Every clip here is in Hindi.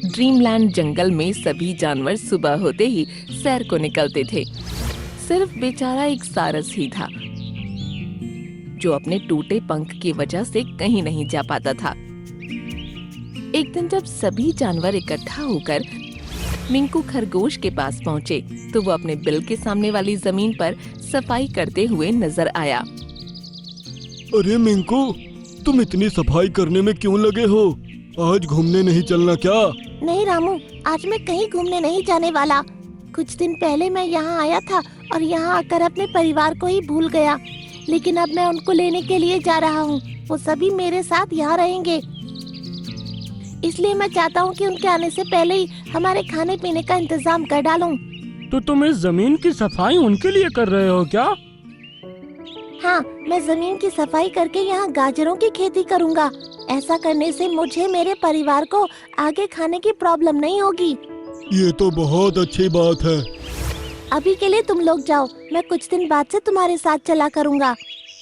ड्रीमलैंड जंगल में सभी जानवर सुबह होते ही सैर को निकलते थे। सिर्फ बेचारा एक सारस ही था जो अपने टूटे पंख की वजह से कहीं नहीं जा पाता था। एक दिन जब सभी जानवर इकट्ठा होकर मिंकू खरगोश के पास पहुँचे तो वो अपने बिल के सामने वाली जमीन पर सफाई करते हुए नजर आया। अरे मिंकू, तुम इतनी सफाई करने में क्यों लगे हो? आज घूमने नहीं चलना क्या? नहीं रामू, आज मैं कहीं घूमने नहीं जाने वाला। कुछ दिन पहले मैं यहाँ आया था और यहाँ आकर अपने परिवार को ही भूल गया, लेकिन अब मैं उनको लेने के लिए जा रहा हूँ। वो सभी मेरे साथ यहाँ रहेंगे, इसलिए मैं चाहता हूँ कि उनके आने से पहले ही हमारे खाने पीने का इंतजाम कर डालूं। तो तुम इस जमीन की सफाई उनके लिए कर रहे हो क्या? हाँ, मैं जमीन की सफाई करके यहाँ गाजरों की खेती करूँगा। ऐसा करने से मुझे मेरे परिवार को आगे खाने की प्रॉब्लम नहीं होगी। ये तो बहुत अच्छी बात है। अभी के लिए तुम लोग जाओ, मैं कुछ दिन बाद से तुम्हारे साथ चला करूँगा।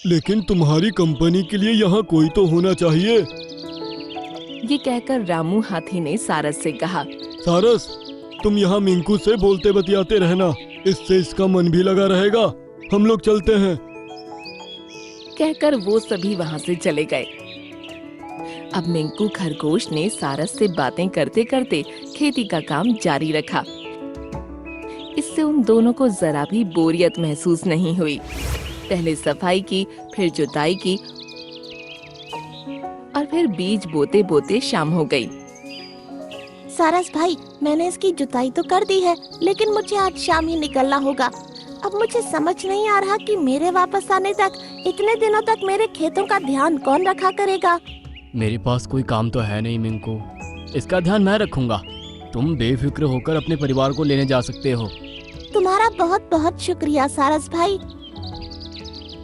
लेकिन तुम्हारी कंपनी के लिए यहाँ कोई तो होना चाहिए। ये कहकर रामू हाथी ने सारस से कहा, सारस, तुम यहाँ मिंकू से बोलते बतियाते रहना, इससे इसका मन भी लगा रहेगा। हम लोग चलते हैं। कहकर वो सभी वहाँ से चले गए। अब मिंकू खरगोश ने सारस से बातें करते करते खेती का काम जारी रखा। इससे उन दोनों को जरा भी बोरियत महसूस नहीं हुई। पहले सफाई की, फिर जुताई की और फिर बीज बोते बोते शाम हो गई। सारस भाई, मैंने इसकी जुताई तो कर दी है, लेकिन मुझे आज शाम ही निकलना होगा। अब मुझे समझ नहीं आ रहा कि मेरे वापस आने तक इतने दिनों तक मेरे खेतों का ध्यान कौन रखा करेगा। मेरे पास कोई काम तो है नहीं मिंकू, इसका ध्यान मैं रखूंगा। तुम बेफिक्र होकर अपने परिवार को लेने जा सकते हो। तुम्हारा बहुत बहुत शुक्रिया सारस भाई।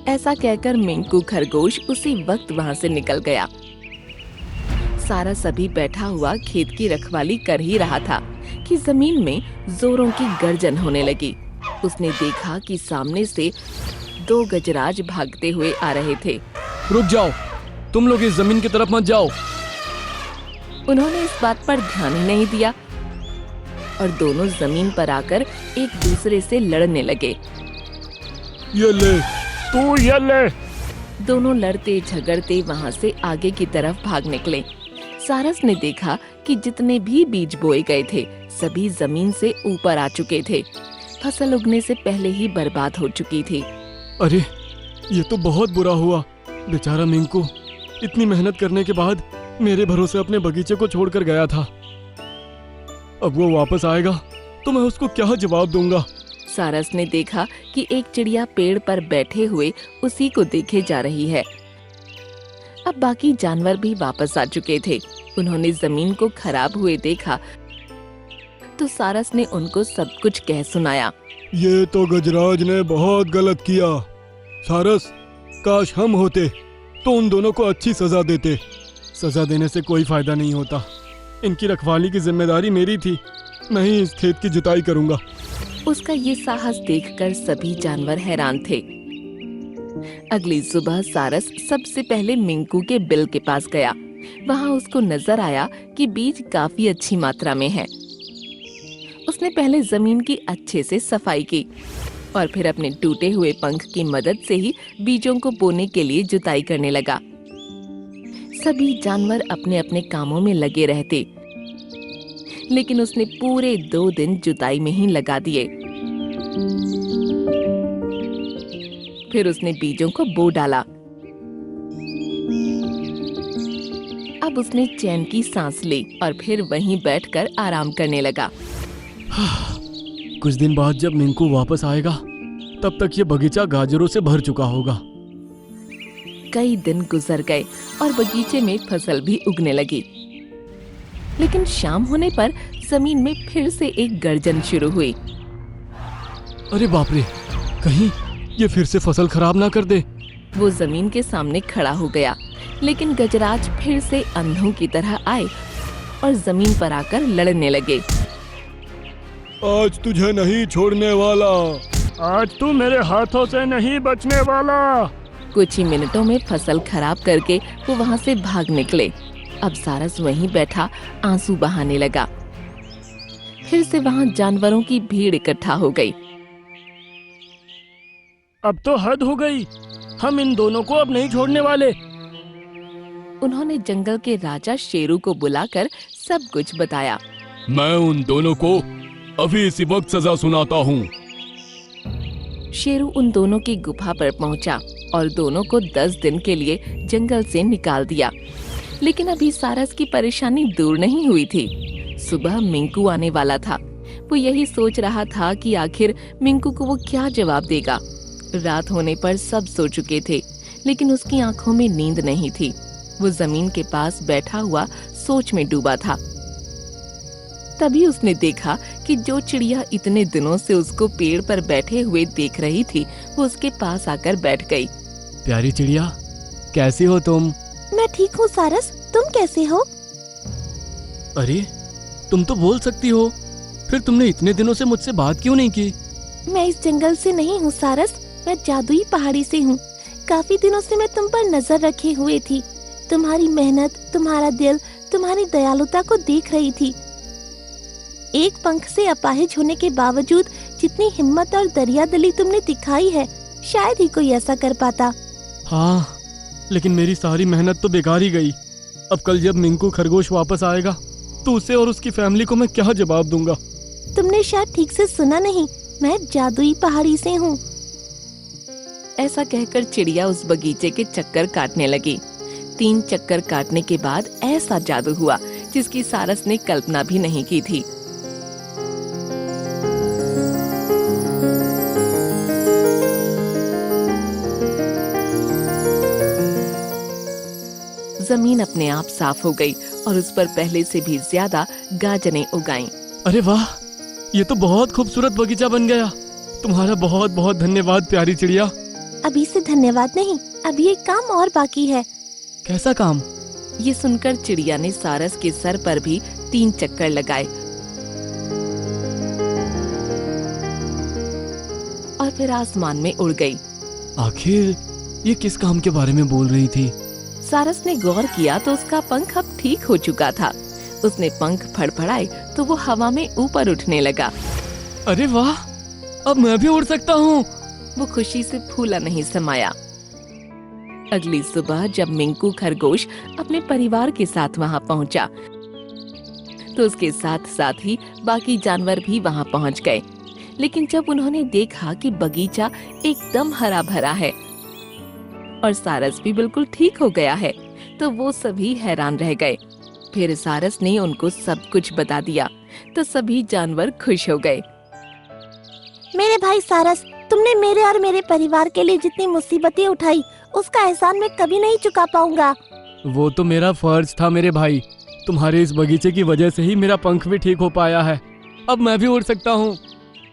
ऐसा कहकर मिंकू खरगोश उसी वक्त वहाँ से निकल गया। सारस अभी बैठा हुआ खेत की रखवाली कर ही रहा था कि जमीन में जोरों की गर्जन होने लगी। उसने देखा कि सामने से 2 गजराज भागते हुए आ रहे थे। रुक जाओ, तुम लोग इस जमीन की तरफ मत जाओ। उन्होंने इस बात पर ध्यान ही नहीं दिया और दोनों जमीन पर आकर एक दूसरे से लड़ने लगे। ये ले, तू ये ले। दोनों लड़ते झगड़ते वहाँ से आगे की तरफ भाग निकले। सारस ने देखा कि जितने भी बीज बोए गए थे सभी जमीन से ऊपर आ चुके थे। फसल उगने से पहले ही बर्बाद हो चुकी थी। अरे ये तो बहुत बुरा हुआ। बेचारा मिंकू इतनी मेहनत करने के बाद मेरे भरोसे अपने बगीचे को छोड़कर गया था। अब वो वापस आएगा तो मैं उसको क्या जवाब दूंगा। सारस ने देखा कि एक चिड़िया पेड़ पर बैठे हुए उसी को देखे जा रही है। अब बाकी जानवर भी वापस आ चुके थे। उन्होंने जमीन को खराब हुए देखा तो सारस ने उनको सब कुछ कह सुनाया। ये तो गजराज ने बहुत गलत किया। सारस, काश हम होते तो उन दोनों को अच्छी सजा देते। सजा देने से कोई फायदा नहीं होता। इनकी रखवाली की जिम्मेदारी मेरी थी। मैं ही इस खेत की जुताई करूंगा। उसका ये साहस देखकर सभी जानवर हैरान थे। अगली सुबह सारस सबसे पहले मिंकू के बिल के पास गया। वहाँ उसको नजर आया कि बीज काफी अच्छी मात्रा में है। उसने पहले जमीन की अच्छे से सफाई की और फिर अपने टूटे हुए पंख की मदद से ही बीजों को बोने के लिए जुताई करने लगा। सभी जानवर अपने अपने कामों में लगे रहते, लेकिन उसने पूरे 2 दिन जुताई में ही लगा दिए। फिर उसने बीजों को बो डाला। अब उसने चैन की सांस ली और फिर वहीं बैठकर आराम करने लगा। कुछ दिन बाद जब मिंकू वापस आएगा तब तक ये बगीचा गाजरों से भर चुका होगा। कई दिन गुजर गए और बगीचे में फसल भी उगने लगी। लेकिन शाम होने पर जमीन में फिर से एक गर्जन शुरू हुई। अरे बाप रे, कहीं ये फिर से फसल खराब ना कर दे। वो जमीन के सामने खड़ा हो गया, लेकिन गजराज फिर से अंधों की तरह आए और जमीन पर आकर लड़ने लगे। आज तुझे नहीं छोड़ने वाला। आज तू मेरे हाथों से नहीं बचने वाला। कुछ ही मिनटों में फसल खराब करके वो वहाँ से भाग निकले। अब सारस वहीं बैठा आंसू बहाने लगा। फिर से वहां जानवरों की भीड़ इकट्ठा हो गई। अब तो हद हो गई, हम इन दोनों को अब नहीं छोड़ने वाले। उन्होंने जंगल के राजा शेरू को बुलाकर सब कुछ बताया। मैं उन दोनों को अभी इसी वक्त सजा सुनाता हूँ। शेरू उन दोनों की गुफा पर पहुंचा और दोनों को 10 दिन के लिए जंगल से निकाल दिया। लेकिन अभी सारस की परेशानी दूर नहीं हुई थी। सुबह मिंकू आने वाला था। वो यही सोच रहा था कि आखिर मिंकू को वो क्या जवाब देगा। रात होने पर सब सो चुके थे, लेकिन उसकी आंखों में नींद नहीं थी। वो जमीन के पास बैठा हुआ सोच में डूबा था। तभी उसने देखा कि जो चिड़िया इतने दिनों से उसको पेड़ पर बैठे हुए देख रही थी, वो उसके पास आकर बैठ गई। प्यारी चिड़िया, कैसी हो तुम? मैं ठीक हूँ सारस, तुम कैसे हो? अरे, तुम तो बोल सकती हो, फिर तुमने इतने दिनों से मुझसे बात क्यों नहीं की? मैं इस जंगल से नहीं हूँ सारस, मैं जादुई पहाड़ी से हूँ। काफी दिनों से मैं तुम पर नजर रखे हुए थी। तुम्हारी मेहनत, तुम्हारा दिल, तुम्हारी दयालुता को देख रही थी। एक पंख से अपाहिज होने के बावजूद जितनी हिम्मत और दरियादिली तुमने दिखाई है, शायद ही कोई ऐसा कर पाता। हाँ, लेकिन मेरी सारी मेहनत तो बेकार ही गई। अब कल जब मिंकू खरगोश वापस आएगा तो उसे और उसकी फैमिली को मैं क्या जवाब दूंगा? तुमने शायद ठीक से सुना नहीं, मैं जादुई पहाड़ी से हूँ। ऐसा कहकर चिड़िया उस बगीचे के चक्कर काटने लगी। 3 चक्कर काटने के बाद ऐसा जादू हुआ जिसकी सारस ने कल्पना भी नहीं की थी। जमीन अपने आप साफ हो गई और उस पर पहले से भी ज्यादा गाजरें उगाईं। अरे वाह, ये तो बहुत खूबसूरत बगीचा बन गया। तुम्हारा बहुत बहुत धन्यवाद प्यारी चिड़िया। अभी से धन्यवाद नहीं, अभी एक काम और बाकी है। कैसा काम? ये सुनकर चिड़िया ने सारस के सर पर भी 3 चक्कर लगाए और फिर आसमान में उड़ गई। आखिर ये किस काम के बारे में बोल रही थी? सारस ने गौर किया तो उसका पंख अब ठीक हो चुका था। उसने पंख फड़फड़ाए तो वो हवा में ऊपर उठने लगा। अरे वाह, अब मैं भी उड़ सकता हूँ। वो खुशी से फूला नहीं समाया। अगली सुबह जब मिंकू खरगोश अपने परिवार के साथ वहां पहुंचा, तो उसके साथ साथ ही बाकी जानवर भी वहां पहुंच गए। लेकिन जब उन्होंने देखा कि बगीचा एकदम हरा भरा है और सारस भी बिल्कुल ठीक हो गया है, तो वो सभी हैरान रह गए। फिर सारस ने उनको सब कुछ बता दिया तो सभी जानवर खुश हो गए। मेरे भाई सारस, तुमने मेरे और मेरे परिवार के लिए जितनी मुसीबतें उठाई, उसका एहसान मैं कभी नहीं चुका पाऊंगा। वो तो मेरा फर्ज था मेरे भाई। तुम्हारे इस बगीचे की वजह से ही मेरा पंख भी ठीक हो पाया है। अब मैं भी उड़ सकता हूँ।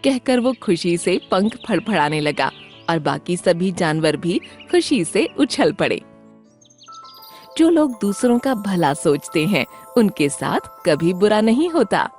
कहकर वो खुशी से पंख फड़फड़ाने लगा और बाकी सभी जानवर भी खुशी से उछल पड़े। जो लोग दूसरों का भला सोचते हैं, उनके साथ कभी बुरा नहीं होता।